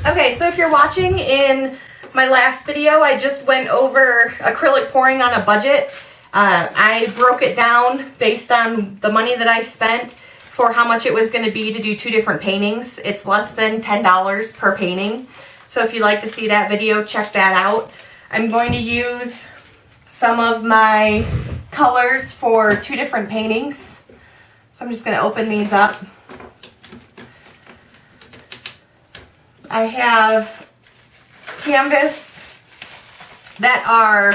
Okay, so if you're watching in my last video, I just went over acrylic pouring on a budget. I broke it down based on the money that I spent for how much it was going to be to do 2 different paintings. It's less than $10 per painting. So if you'd like to see that video, check that out. I'm going to use some of my colors for 2 different paintings. So I'm just going to open these up. I have canvas that are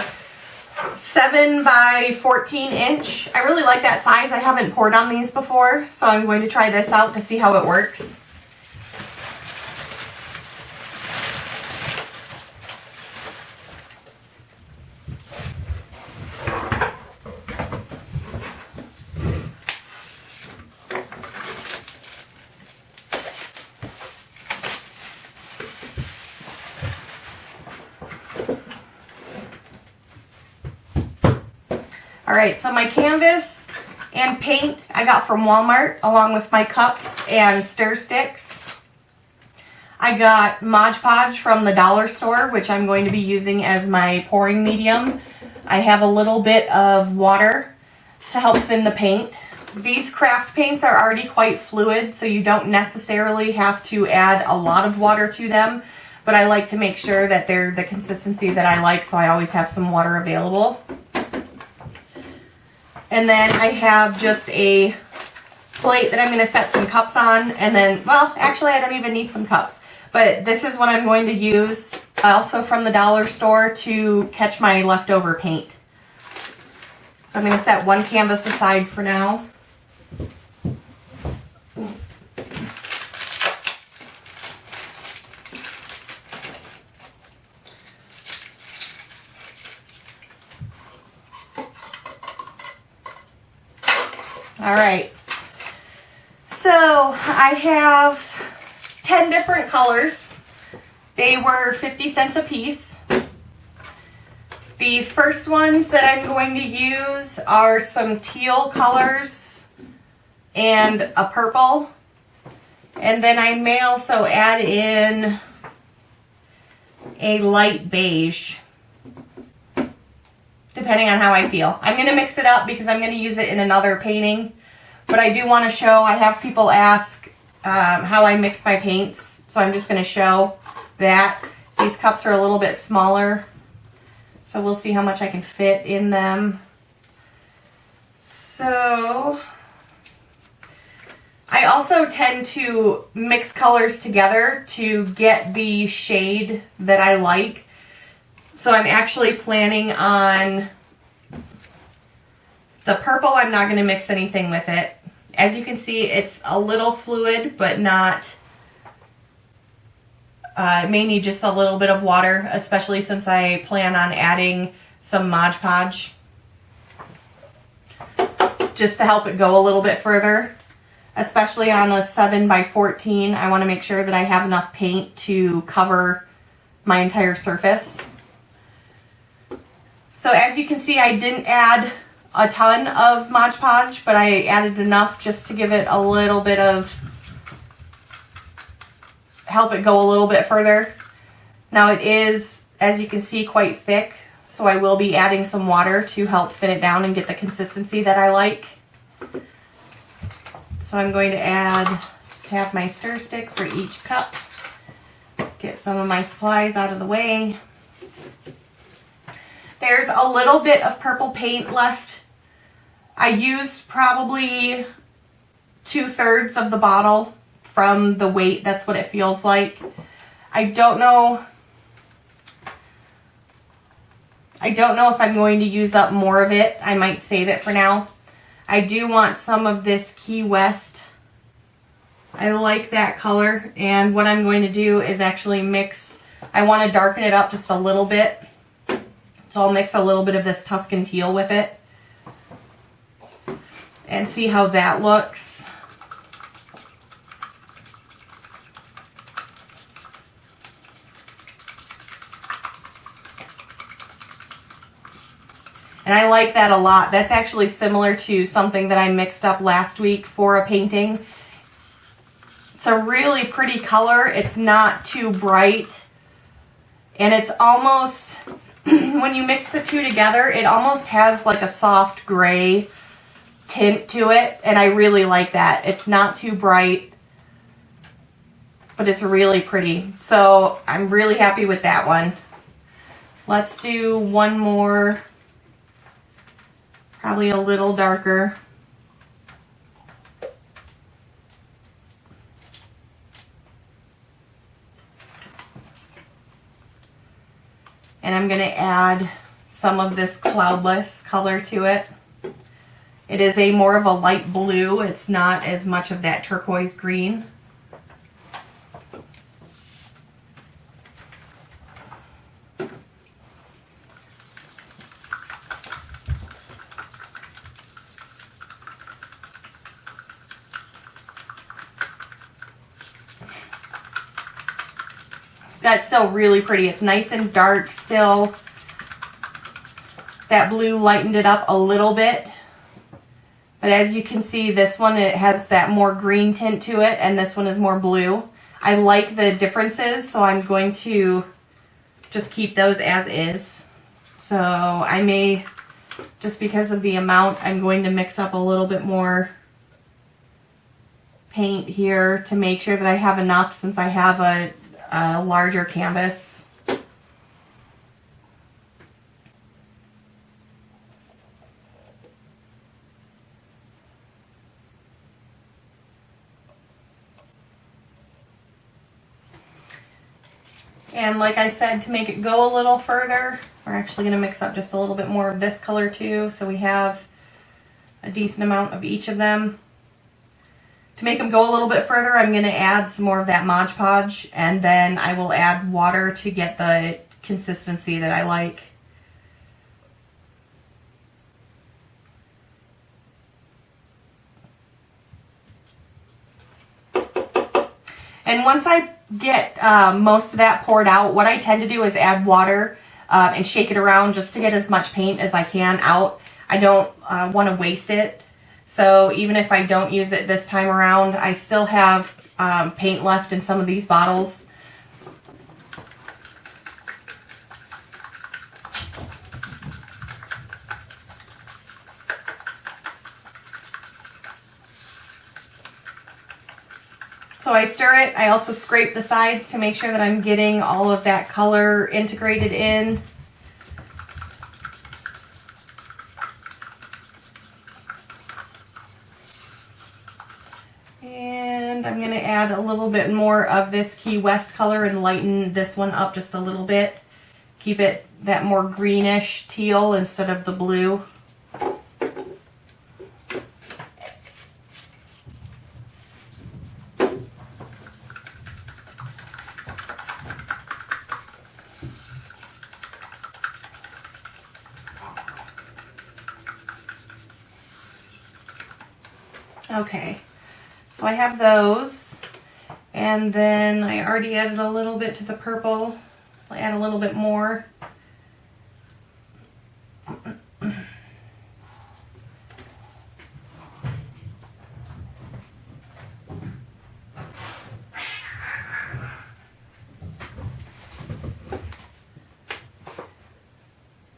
7 by 14 inch. I really like that size. I haven't poured on these before, so I'm going to try this out to see how it works. Alright, so my canvas and paint I got from Walmart along with my cups and stir sticks. I got Mod Podge from the dollar store, which I'm going to be using as my pouring medium. I have a little bit of water to help thin the paint. These craft paints are already quite fluid, so you don't necessarily have to add a lot of water to them, but I like to make sure that they're the consistency that I like, so I always have some water available. And then I have just a plate that I'm going to set some cups on, and then, well, actually I don't even need some cups, but this is what I'm going to use also from the dollar store to catch my leftover paint. So I'm going to set one canvas aside for now. All right, so I have 10 different colors. They were 50 cents a piece. The first ones that I'm going to use are some teal colors and a purple. And then I may also add in a light beige, depending on how I feel. I'm going to mix it up because I'm going to use it in another painting. But I do want to show, I have people ask how I mix my paints. So I'm just going to show that. These cups are a little bit smaller, so we'll see how much I can fit in them. So I also tend to mix colors together to get the shade that I like. So I'm actually planning on the purple. I'm not going to mix anything with it. As you can see, it's a little fluid, but not, it may need just a little bit of water, especially since I plan on adding some Mod Podge, just to help it go a little bit further. Especially on a 7 by 14, I want to make sure that I have enough paint to cover my entire surface. So as you can see, I didn't add a ton of Mod Podge, but I added enough just to give it a little bit of, help it go a little bit further. Now it is, as you can see, quite thick, so I will be adding some water to help thin it down and get the consistency that I like. So I'm going to add, just have my stir stick for each cup. Get some of my supplies out of the way. There's a little bit of purple paint left. I used probably 2/3 of the bottle from the weight. That's what it feels like. I don't know if I'm going to use up more of it. I might save it for now. I do want some of this Key West. I like that color, and what I'm going to do is actually mix, I want to darken it up just a little bit. So I'll mix a little bit of this Tuscan teal with it and see how that looks. And I like that a lot. That's actually similar to something that I mixed up last week for a painting. So a really pretty color. It's not too bright. And it's almost, when you mix the two together, it almost has like a soft gray tint to it. And I really like that. It's not too bright, but it's really pretty. So I'm really happy with that one. Let's do one more, probably a little darker. And I'm going to add some of this cloudless color to it. It is a more of a light blue. It's not as much of that turquoise green. That's still really pretty. It's nice and dark still. That blue lightened it up a little bit. But as you can see, this one, it has that more green tint to it, and this one is more blue. I like the differences, so I'm going to just keep those as is. So I may, just because of the amount, I'm going to mix up a little bit more paint here to make sure that I have enough, since I have a larger canvas. And like I said, to make it go a little further, we're actually going to mix up just a little bit more of this color too, so we have a decent amount of each of them. To make them go a little bit further, I'm going to add some more of that Mod Podge, and then I will add water to get the consistency that I like. And once I get most of that poured out, what I tend to do is add water and shake it around just to get as much paint as I can out. I don't want to waste it. So even if I don't use it this time around, I still have paint left in some of these bottles. So I stir it. I also scrape the sides to make sure that I'm getting all of that color integrated in. And I'm going to add a little bit more of this Key West color and lighten this one up just a little bit. Keep it that more greenish teal instead of the blue. Okay, so I have those, and then I already added a little bit to the purple. I'll add a little bit more.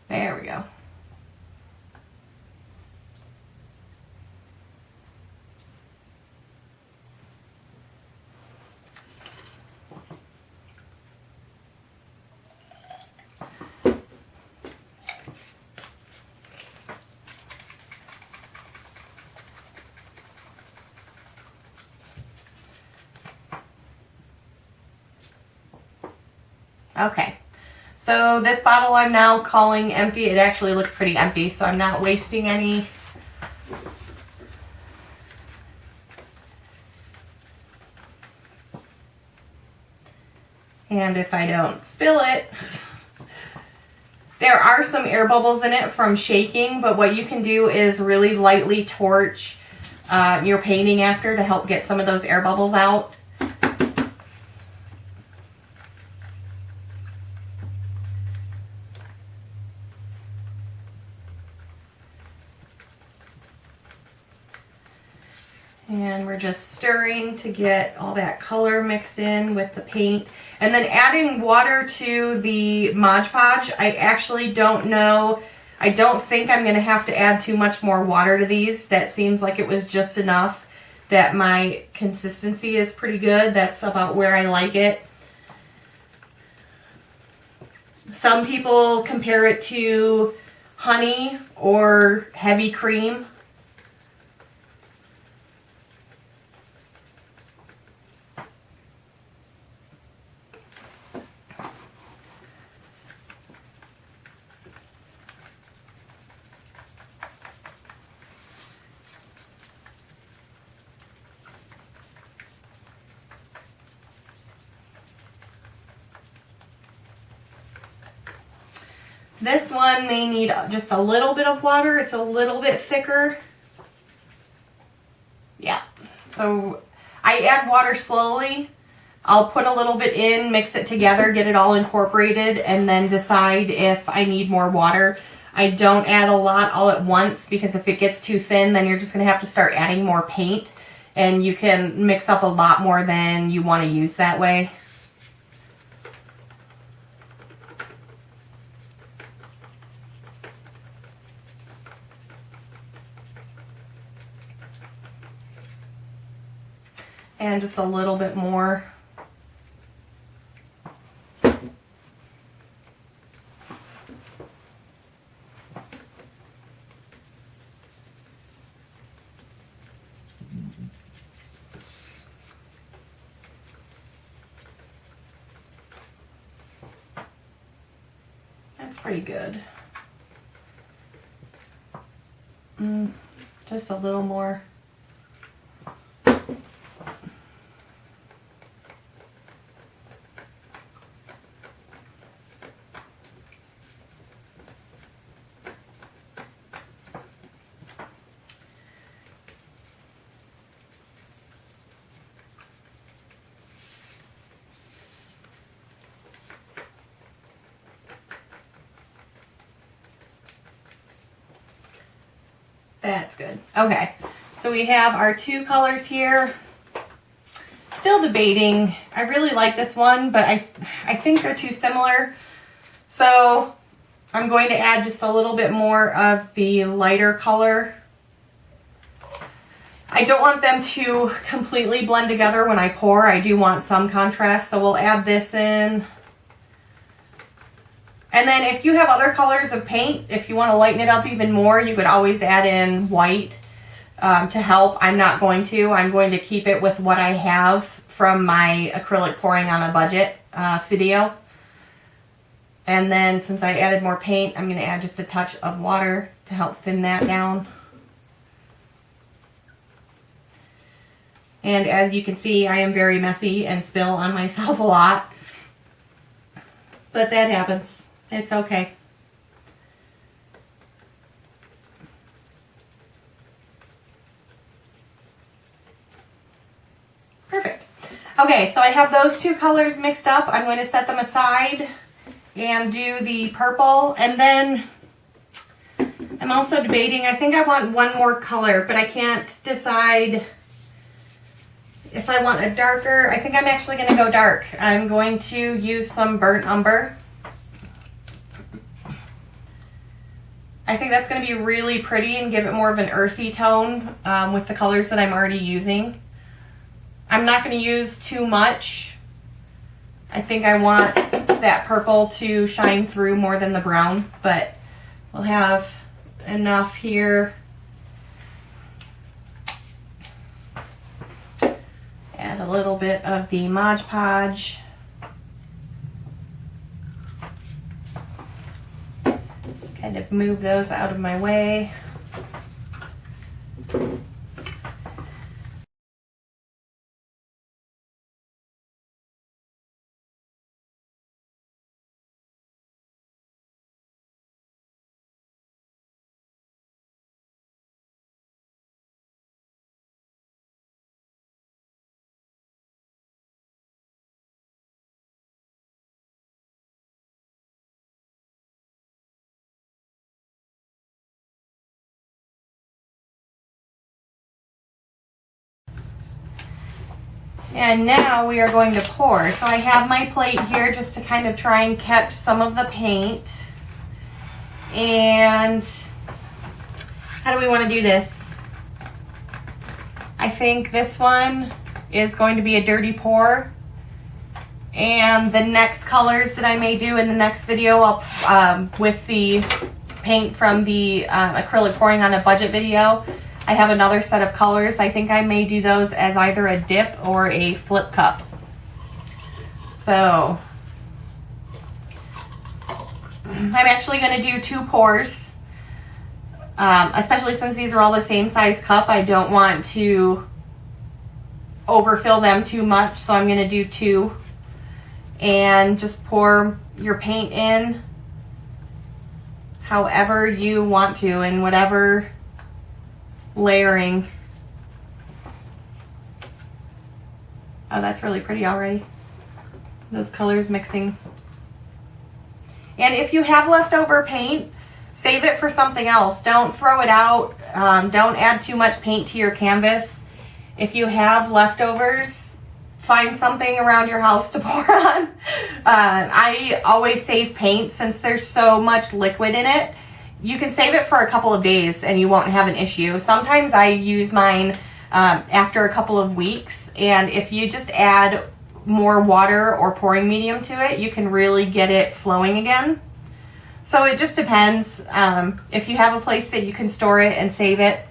There we go. Okay, so this bottle I'm now calling empty. It actually looks pretty empty, so I'm not wasting any. And if I don't spill it, there are some air bubbles in it from shaking, but what you can do is really lightly torch your painting after to help get some of those air bubbles out. And we're just stirring to get all that color mixed in with the paint. And then adding water to the Mod Podge. I actually don't know. I don't think I'm going to have to add too much more water to these. That seems like it was just enough. That my consistency is pretty good. That's about where I like it. Some people compare it to honey or heavy cream. This one may need just a little bit of water. It's a little bit thicker. Yeah, so I add water slowly. I'll put a little bit in, mix it together, get it all incorporated, and then decide if I need more water. I don't add a lot all at once because if it gets too thin, then you're just going to have to start adding more paint, and you can mix up a lot more than you want to use that way. And just a little bit more. That's pretty good. Just a little more. That's good. Okay, so we have our two colors here. Still debating. I really like this one, but I think they're too similar. So I'm going to add just a little bit more of the lighter color. I don't want them to completely blend together when I pour. I do want some contrast, so we'll add this in. And then if you have other colors of paint, if you want to lighten it up even more, you could always add in white to help. I'm not going to. I'm going to keep it with what I have from my acrylic pouring on a budget video. And then since I added more paint, I'm going to add just a touch of water to help thin that down. And as you can see, I am very messy and spill on myself a lot. But that happens. It's okay. Perfect. Okay, so I have those two colors mixed up. I'm going to set them aside and do the purple. And then I'm also debating, I think I want one more color, but I can't decide if I want a darker. I think I'm actually going to go dark. I'm going to use some burnt umber. I think that's going to be really pretty and give it more of an earthy tone with the colors that I'm already using. I'm not going to use too much. I think I want that purple to shine through more than the brown, but we'll have enough here. Add a little bit of the Mod Podge. Kind of move those out of my way. And now we are going to pour. So I have my plate here just to kind of try and catch some of the paint. And how do we want to do this? I think this one is going to be a dirty pour. And the next colors that I may do in the next video, with the paint from the acrylic pouring on a budget video, I have another set of colors. I think I may do those as either a dip or a flip cup. So I'm actually going to do 2 pours, especially since these are all the same size cup. I don't want to overfill them too much, so I'm going to do 2. And just pour your paint in however you want to, and whatever layering. Oh, that's really pretty already. Those colors mixing. And if you have leftover paint, save it for something else. Don't throw it out. Don't add too much paint to your canvas. If you have leftovers, find something around your house to pour on. I always save paint since there's so much liquid in it. You can save it for a couple of days and you won't have an issue. Sometimes I use mine after a couple of weeks, and if you just add more water or pouring medium to it, you can really get it flowing again. So it just depends. If you have a place that you can store it and save it,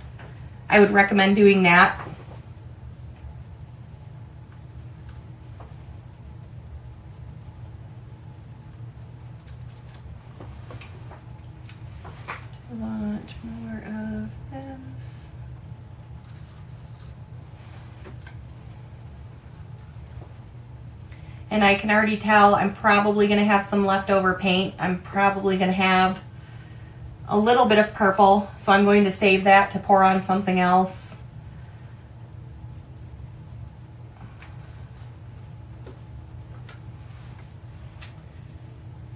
I would recommend doing that. A lot more of this. And I can already tell I'm probably going to have some leftover paint. I'm probably going to have a little bit of purple, so I'm going to save that to pour on something else.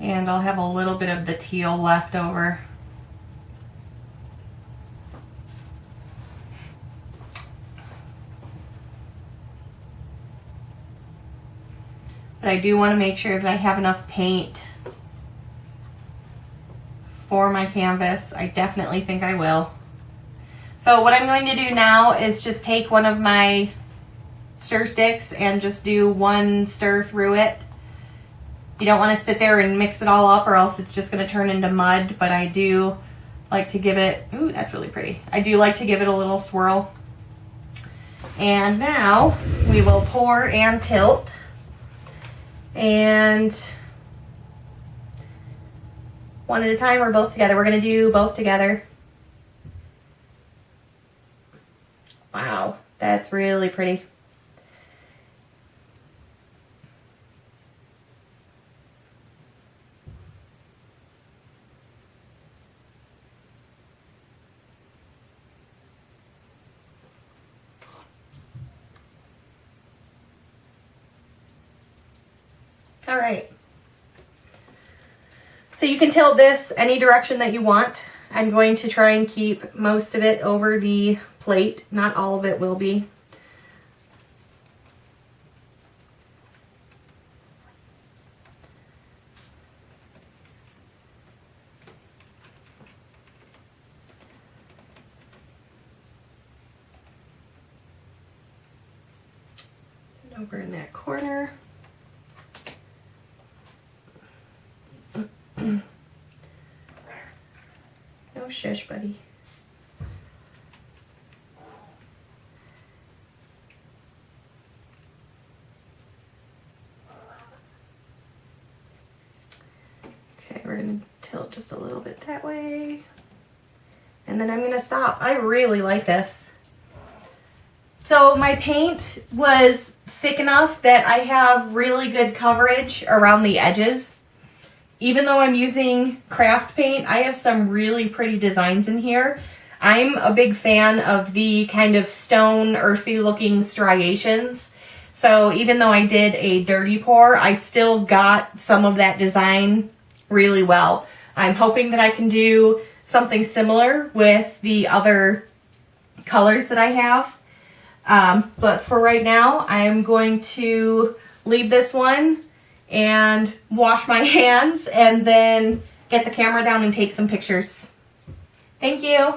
And I'll have a little bit of the teal left over. But I do want to make sure that I have enough paint for my canvas. I definitely think I will. So what I'm going to do now is just take one of my stir sticks and just do one stir through it. You don't want to sit there and mix it all up, or else it's just going to turn into mud, but I do like to give it, ooh, that's really pretty. I do like to give it a little swirl. And now we will pour and tilt. And one at a time or both together? We're going to do both together. Wow, that's really pretty. All right. So you can tilt this any direction that you want. I'm going to try and keep most of it over the plate. Not all of it will be. And over in that corner. No shush, buddy. Okay, we're going to tilt just a little bit that way. And then I'm going to stop. I really like this. So my paint was thick enough that I have really good coverage around the edges. Even though I'm using craft paint, I have some really pretty designs in here. I'm a big fan of the kind of stone, earthy looking striations. So even though I did a dirty pour, I still got some of that design really well. I'm hoping that I can do something similar with the other colors that I have. But for right now, I'm going to leave this one and wash my hands and then get the camera down and take some pictures. Thank you.